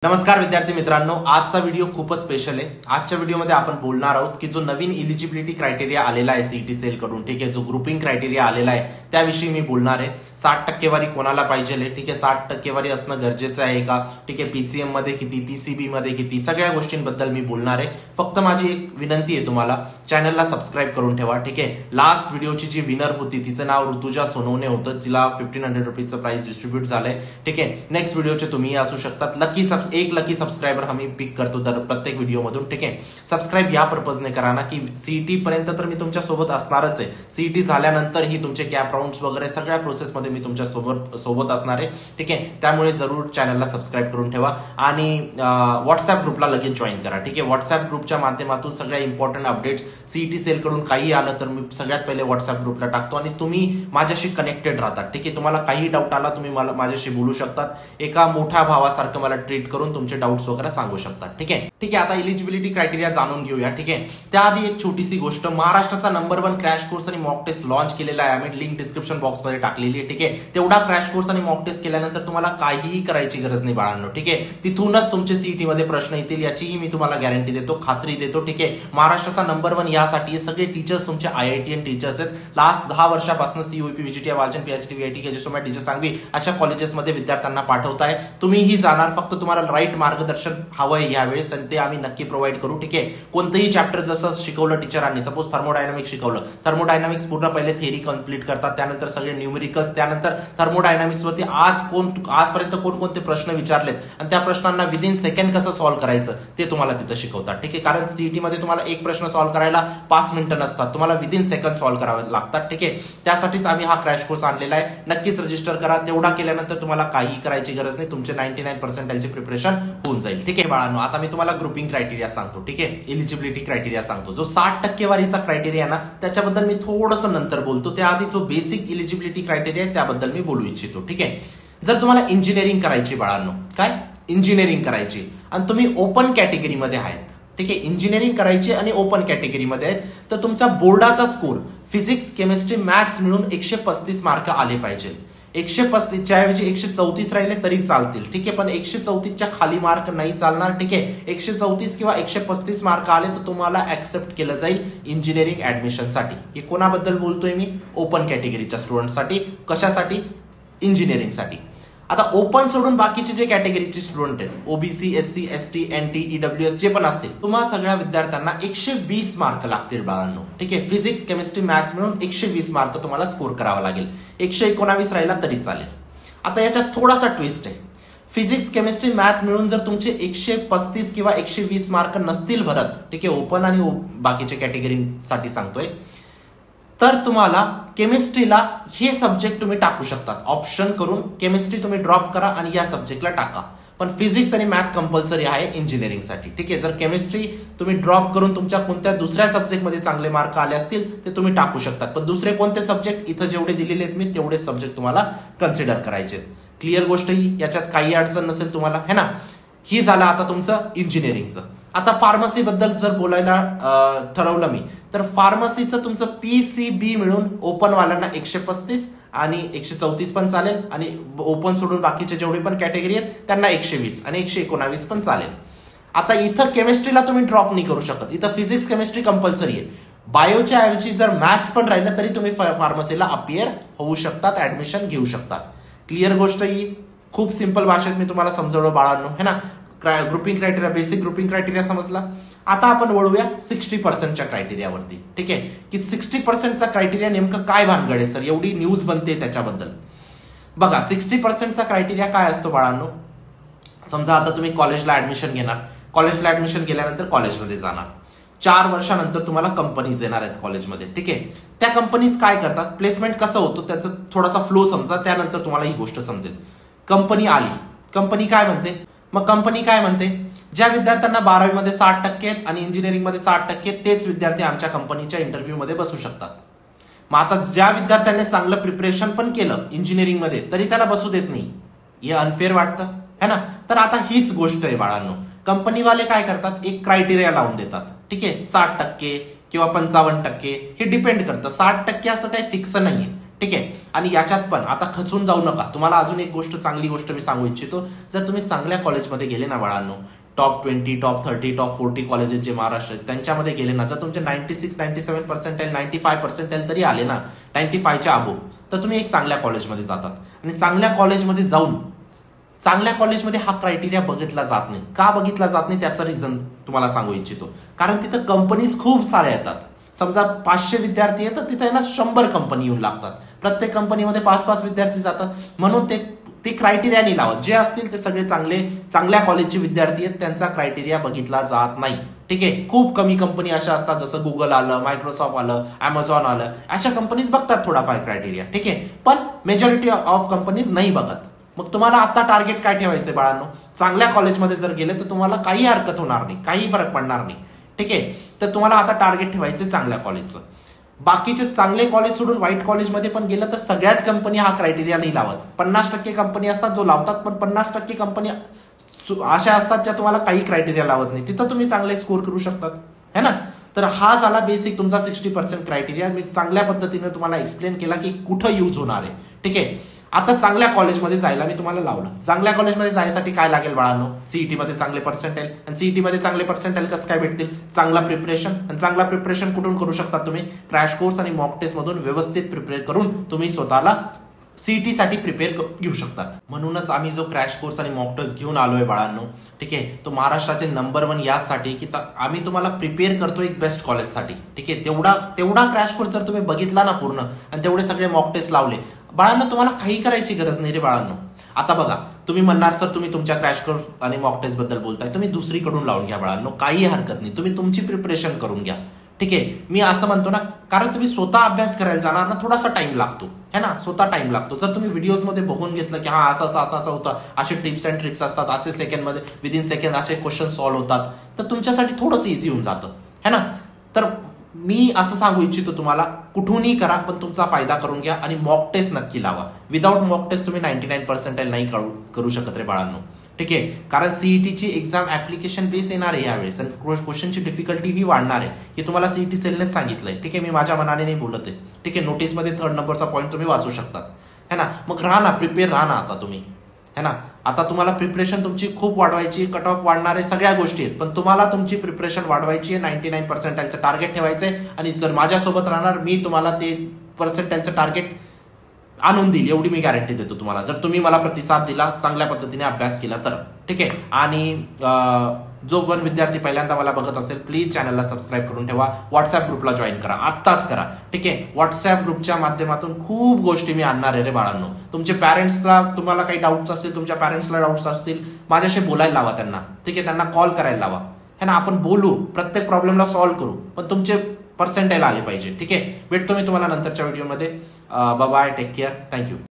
नमस्कार विद्यार्थी मित्रांनो, आजचा व्हिडिओ खूपच स्पेशल आहे। आजच्या व्हिडिओमध्ये आपण बोलणार आहोत की जो नवीन एलिजिबिलिटी क्रायटेरिया आलेला आहे सीईटी सेल कडून, ठीक आहे, जो ग्रुपिंग क्रायटेरिया आलेला आहे त्याविषयी मी बोलणार आहे। 60 टक्केवारी कोणाला पाहिजे, ठीक आहे, 60 टक्केवारी असणं गरजेचं आहे का, ठीक आहे, पीसीएम मध्ये किती, पीसीबी मध्ये किती, सगळ्या गोष्टींबद्दल मी बोलणार आहे। फक्त माझी एक विनंती आहे, तुम्हाला चॅनलला सबस्क्राईब करून ठेवा, ठीक आहे। लास्ट व्हिडिओची जी विनर होती तिचं नाव ऋतुजा सोनवणे होतं, तिला 1500 रुपीजचं प्राइस डिस्ट्रीब्यूट झालंय, ठीक आहे। नेक्स्ट व्हिडिओचे तुम्ही असू शकतात। एक लकी सबस्क्राइबर आम्ही पिक करतो दर प्रत्येक व्हिडिओ मधून, ठीक आहे। सबस्क्राइब या पर्पजने करा ना की सीईटी पर्यंत तर मी तुमच्या सोबत असणारच आहे, सीईटी झाल्यानंतर ही तुमचे कॅप राउंड्स वगैरे सगळ्या प्रोसेस मध्ये मी तुमच्या सोबत असणार आहे, ठीक आहे। त्यामुळे जरूर चॅनलला सबस्क्राइब करून ठेवा आणि व्हॉट्सअप ग्रुपला लगेच जॉईन करा, ठीक आहे। व्हॉट्सअप ग्रुपच्या माध्यमातून सगळ्या इम्पॉर्टंट अपडेट्स सीईटी सेल कडून काही आलं तर मी सगळ्यात पहिले व्हॉट्सअप ग्रुपला टाकतो आणि तुम्ही माझ्याशी कनेक्टेड राहतात, ठीक आहे। तुम्हाला काही डाऊट आला तुम्ही मला माझ्याशी बोलू शकतात, एका मोठ्या भावासारखं मला ट्रीट करून तुमचे डाउट्स वगैरे सांगू शकतात, ठीक आहे। ठीक आहे, आता एलिजिबिलिटी क्रायटेरिया जाणून घेऊया, ठीक आहे। त्याआधी एक छोटीशी गोष्ट, महाराष्ट्राचा नंबर 1 क्रॅश कोर्स आणि मॉक टेस्ट लॉन्च केलेला आहे, आम्ही लिंक डिस्क्रिप्शन बॉक्स मध्ये टाकलेली आहे, ठीक आहे। तेवढा क्रॅश कोर्स आणि मॉक टेस्ट केल्यानंतर तुम्हाला काहीही करायची गरज नाही बाळांनो, ठीक आहे। तिथूनच तुमचे सीईटी मध्ये प्रश्न येतील याचीही मी तुम्हाला गॅरंटी देतो, खात्री देतो, ठीक आहे। महाराष्ट्राचा नंबर 1 यासाठी सगळे टीचर्स तुमचे आयआयटीएन टीचर्स आहेत। लास्ट 10 वर्षापासून सीयूपी विजीटी वालचंद पीएचडी व्हीआयटी केजीसोमॅट टीचर सांगवी अशा कॉलेजेसमध्ये विद्यार्थ्यांना पाठवताय, तुम्हीही जाणार, फक्त तुम्हाला राईट मार्गदर्शन हवंय यावेळेस आणि ते आम्ही नक्की प्रोव्हाइड करू, ठीक आहे। कोणतेही चॅप्टर जसं शिकवलं टीचरांनी, सपोज थर्मोडायनामिक्स शिकवलं, थर्मोडायनामिक्स पूर्ण पहिले थेअरी कंप्लीट करतात, त्यानंतर सगळे न्यूमेरिकल्स, त्यानंतर थर्मोडायनामिक्स वरती आजपर्यंत कोणकोणते प्रश्न विचारलेत आणि त्या प्रश्नांना विदिन सेकंड कसं सॉल्व्ह करायचं ते तुम्हाला तिथं शिकवतात, ठीक आहे। कारण सीईटी मध्ये तुम्हाला एक प्रश्न सॉल्व्ह करायला 5 मिनिटं नसतात, तुम्हाला विदिन सेकंड सॉल्व्ह करावे लागतात, ठीक आहे। त्यासाठीच आम्ही हा क्रॅश कोर्स आणलेला आहे, नक्कीच रजिस्टर करा। तेवढा केल्यानंतर तुम्हाला काही करायची गरज नाही, तुमचे 99% प्रिपरेशन होऊन जाईल, ठीक आहे बाळांनो। आता मी तुम्हाला ग्रुपिंग क्रायटेरिया सांगतो, ठीक आहे, एलिजिबिलिटी क्रायटेरिया सांगतो। जो 60 टक्केवारीचा क्रायटेरिया ना त्याच्याबद्दल मी थोडंसं नंतर बोलतो, त्याआधी जो बेसिक एलिजिबिलिटी क्रायटेरिया आहे त्याबद्दल मी बोलू इच्छितो, ठीक आहे। जर तुम्हाला इंजिनिअरिंग करायची बाळांनो, काय इंजिनिअरिंग करायची आणि तुम्ही ओपन कॅटेगरीमध्ये आहेत, ठीक आहे, इंजिनिअरिंग करायची आणि ओपन कॅटेगरीमध्ये आहेत, तर तुमचा बोर्डाचा स्कोर फिजिक्स केमिस्ट्री मॅथ्स मिळून 135 मार्क आले पाहिजे। 135 च्या ऐवजी 134 राहिले तरी चालतील, ठीक आहे, पण 134 च्या खाली मार्क नाही चालणार, ठीक आहे। 134 किंवा 135 मार्क आले तर तुम्हाला ऍक्सेप्ट केलं जाईल इंजिनिअरिंग ऍडमिशनसाठी। हे कोणाबद्दल बोलतोय मी? ओपन कॅटेगरीच्या स्टुडंटसाठी। कशासाठी? इंजिनिअरिंगसाठी। आता ओपन सोडून बाकीचे जे कॅटेगरीचे स्टुडंट आहेत, OBC, SC, ST, NT, EWS जे पण असतील, तुम्हा सगळ्या विद्यार्थ्यांना 120 मार्क लागतील बाळांनो, ठीक आहे। फिजिक्स केमिस्ट्री मॅथ्स मिळून 120 मार्क तुम्हाला स्कोर करावा लागेल, 119 राहिला तरी चालेल। आता याच्यात थोडासा ट्विस्ट आहे, फिजिक्स केमिस्ट्री मॅथ मिळून जर तुमचे 135 किंवा 120 मार्क नसतील भरत, ठीक आहे, ओपन आणि बाकीच्या कॅटेगरीसाठी सांगतोय, तर तुम्हाला केमिस्ट्रीला हे सब्जेक्ट तुम्ही टाकू शकतात, ऑप्शन करून केमिस्ट्री तुम्ही ड्रॉप करा आणि या सब्जेक्टला टाका, पण फिजिक्स आणि मॅथ कंपल्सरी आहे इंजिनिअरिंगसाठी, ठीक आहे। जर केमिस्ट्री तुम्ही ड्रॉप करून तुमच्या कोणत्या दुसऱ्या सब्जेक्टमध्ये चांगले मार्क आले असतील ते तुम्ही टाकू शकतात, पण दुसरे कोणते सब्जेक्ट इथं जेवढे दिलेले आहेत मी तेवढे सब्जेक्ट तुम्हाला कन्सिडर करायचे। क्लिअर गोष्ट ही, याच्यात काही अडचण नसेल तुम्हाला, है ना। ही झालं आता तुमचं इंजिनिअरिंगचं। आता फार्मसी बद्दल जर बोलायला ठरवलं मी, तर फार्मसीचं तुमचं पीसीबी मिळून ओपन वाल्यांना 135 आणि 134 पण चालेल, आणि ओपन सोडून बाकीचे जेवढे पण कॅटेगरी आहेत त्यांना 120 आणि 119 पण चालेल। आता इथं केमिस्ट्रीला तुम्ही ड्रॉप नाही करू शकत, इथं फिजिक्स केमिस्ट्री कंपल्सरी आहे। बायोच्या ऐवजी जर मॅथ्स पण राहिलं तरी तुम्ही फार्मसीला अपियर होऊ शकतात, ऍडमिशन घेऊ शकतात। क्लिअर गोष्ट ही, खूप सिंपल भाषेत मी तुम्हाला समजवलं बाळांनो, है ना। Grouping criteria, basic grouping criteria समजला। आता आपण वळूया 60%च्या क्रायटेरियावरती, ठीक आहे, की 60%चा क्रायटेरिया नेमकं काय भानगड आहे सर, एवढी न्यूज बनते त्याच्याबद्दल। बघा, 60%चा क्रायटेरिया काय असतो बाळांनो, समजा आता तुम्ही कॉलेजला ऍडमिशन घेणार, कॉलेजला ऍडमिशन गेल्यानंतर कॉलेजमध्ये जाणार, 4 वर्षानंतर तुम्हाला कंपनीज येणार आहेत कॉलेजमध्ये, ठीक आहे। त्या कंपनीज काय करतात, प्लेसमेंट कसं होतं त्याचा थोडासा फ्लो समजा, त्यानंतर तुम्हाला ही गोष्ट समजेल। कंपनी आली, कंपनी काय म्हणते, मग कंपनी काय म्हणते, ज्या विद्यार्थ्यांना 12वी मध्ये 60% आहेत आणि इंजिनिअरिंग मध्ये 60% तेच विद्यार्थी आमच्या कंपनीच्या इंटरव्ह्यू मध्ये बसू शकतात। मग आता ज्या विद्यार्थ्यांनी चांगलं प्रिपरेशन पण केलं इंजिनिअरिंग मध्ये तरी त्याला बसू देत नाही, हे अनफेअर वाटतं, है ना। तर आता हीच गोष्ट आहे बाळांनो, कंपनीवाले काय करतात, एक क्रायटेरिया लावून देतात, ठीक आहे, 60% किंवा 55% हे डिपेंड करतं, 60% असं काही फिक्स नाहीये, ठीक आहे. आणि याच्यात पण आता खचून जाऊ नका. तुम्हाला अजून एक चांगली गोष्ट मी सांगू इच्छितो. जर तुम्ही चांगल्या कॉलेजमध्ये गेले ना बाळांनो, टॉप 20, टॉप 30, टॉप 40 कॉलेजेस जे महाराष्ट्र आहेत त्यांच्यामध्ये गेले ना, जर तुमचे 96, 97%, 95% तरी आले ना, 95च्या अबोव, तर तुम्ही एक चांगल्या कॉलेजमध्ये जातात. आणि चांगल्या कॉलेजमध्ये जाऊन चांगल्या कॉलेजमध्ये हा क्रायटेरिया बघितला जात नाही. का बघितला जात नाही त्याचं रिझन तुम्हाला सांगू इच्छितो. कारण तिथं कंपनीज खूप साऱ्या येतात. समजा 500 विद्यार्थी आहेत तर तिथे आहे ना 100 कंपनी येऊन लागतात. प्रत्येक कंपनीमध्ये 5-5 विद्यार्थी जातात. म्हणून ते क्रायटेरिया नाही लावत. जे असतील ते सगळे चांगल्या कॉलेजचे विद्यार्थी आहेत, त्यांचा क्रायटेरिया बघितला जात नाही. ठीक आहे. खूप कमी कंपनी अशा असतात, जसं गुगल आलं, मायक्रोसॉफ्ट आलं, अमेझॉन आलं, अशा कंपनीज बघतात थोडाफार क्रायटेरिया. ठीक आहे. पण मेजॉरिटी ऑफ कंपनीज नाही बघत. मग तुम्हाला आता टार्गेट काय ठेवायचंय बाळांनो? चांगल्या कॉलेजमध्ये जर गेले तर तुम्हाला काही हरकत होणार नाही, काही फरक पडणार नाही. ठीक आहे. तर तुम्हाला आता टार्गेट ठेवायचं चांगल्या कॉलेजचं. बाकीचे चांगले कॉलेज सोडून वाईट कॉलेजमध्ये पण गेलं तर सगळ्याच कंपनी हा क्रायटेरिया नाही लावत. 50% कंपनी असतात जो लावतात, पण 50% कंपनी अशा असतात ज्या तुम्हाला काही क्रायटेरिया लावत नाही. तिथं तुम्ही चांगले स्कोर करू शकतात, है ना. तर हा झाला बेसिक तुमचा 60% क्रायटेरिया. मी चांगल्या पद्धतीने तुम्हाला एक्सप्लेन केला की कुठं यूज होणार आहे. ठीक आहे. आता चांगल्या कॉलेजमध्ये जायला मी तुम्हाला लावलं. चांगल्या कॉलेजमध्ये जायसाठी काय लागेल बाळांनो? सीईटी मध्ये चांगले पर्सेंटेल. आणि सीईटी मध्ये चांगले पर्सेंटेल कसं काय भेटतील? चांगला प्रिपरेशन. आणि चांगला प्रिपरेशन कुठून करू शकता तुम्ही? क्रॅश कोर्स आणि मॉक टेस्ट मधून व्यवस्थित प्रिपेअर करून तुम्ही स्वतःला सीईटी साठी प्रिपेअर घेऊ शकतात. म्हणूनच आम्ही जो क्रॅश कोर्स आणि मॉक टेस्ट घेऊन आलोय बाळांनो, ठीक आहे, तो महाराष्ट्राचे नंबर 1 यासाठी की आम्ही तुम्हाला प्रिपेअर करतो एक बेस्ट कॉलेजसाठी. ठीक आहे. तेवढा क्रॅश कोर्स जर तुम्ही बघितला ना पूर्ण आणि तेवढे सगळे मॉक टेस्ट लावले, बाळांनो तुम्हाला काही करायची गरज नाही रे बाळांनो. आता बघा, तुम्ही म्हणणार सर तुम्ही तुमच्या क्रॅश कोर्स आणि मॉक टेस्ट बद्दल बोलताय, तुम्ही दुसरीकडून लावून घ्या बाळांनो, काही हरकत नाही. तुम्ही तुमची प्रिपरेशन करून घ्या. ठीक आहे. मी असं म्हणतो ना, कारण तुम्ही स्वतः अभ्यास करायला जाणार ना, थोडासा टाइम लागतो, है ना. स्वतः टाइम लागतो. जर तुम्ही व्हिडिओज मध्ये बघून घेतलं की हा असं होतं, असे टिप्स अँड ट्रिक्स असतात, असे सेकंडमध्ये विदिन सेकंड असे क्वेश्चन सॉल्व्ह होतात, तर तुमच्यासाठी थोडंसं इझी होऊन जातं, है ना. तर मी असं सांगू इच्छितो तुम्हाला, कुठूनही करा पण तुमचा फायदा करून घ्या आणि मॉक टेस्ट नक्की लावा. विदाउट मॉक टेस्ट तुम्ही 99% नाही करू शकत रे बाळांनो. ठीक आहे. कारण सीईटीची एक्झाम ऍप्लिकेशन बेस येणार आहे यावेळेस आणि क्वेश्चनची डिफिकल्टी ही वाढणार आहे. हे तुम्हाला सीईटी सेलनेच सांगितलंय. ठीक आहे. मी माझ्या मनाने नाही बोलत आहे. ठीक आहे. नोटीसमध्ये 3rd नंबरचा पॉईंट तुम्ही वाचू शकतात, है ना. मग राहा ना, प्रिपेअर राहा ना आता तुम्ही, है ना. आता तुम्हाला प्रिपरेशन तुमची खूप वाढवायची, कट ऑफ वाढणार आहे, सगळ्या गोष्टी आहेत, पण तुम्हाला तुमची प्रिपरेशन वाढवायची आहे. 99 पर्सेंटाईलचं टार्गेट ठेवायचंय. आणि जर माझ्यासोबत राहणार, मी तुम्हाला ते पर्सेंटाईलचं टार्गेट आणून देईल, एवढी मी गॅरंटी देतो तुम्हाला, जर तुम्ही मला प्रतिसाद दिला, चांगल्या पद्धतीने अभ्यास केला तर. ठीक आहे. आणि जो पण विद्यार्थी पहिल्यांदा मला बघत असेल, प्लीज चॅनलला सबस्क्राईब करून ठेवा. व्हॉट्सअप ग्रुपला जॉईन करा, आत्ताच करा. ठीक आहे. व्हॉट्सअप ग्रुपच्या माध्यमातून खूप गोष्टी मी आणणार आहे रे बाळांनो. तुमचे पॅरेंट्सला, तुम्हाला काही डाऊट्स असतील, तुमच्या पॅरेंट्सला डाऊट्स असतील, माझ्याशी बोलायला लावा त्यांना. ठीक आहे. त्यांना कॉल करायला लावा, है ना. आपण बोलू, प्रत्येक प्रॉब्लेमला सॉल्व्ह करू, पण तुमचे पर्सेंटाईल आले पाहिजे. ठीक आहे. भेटतो मी तुम्हाला नंतरच्या व्हिडिओमध्ये. Bye, take care, thank you.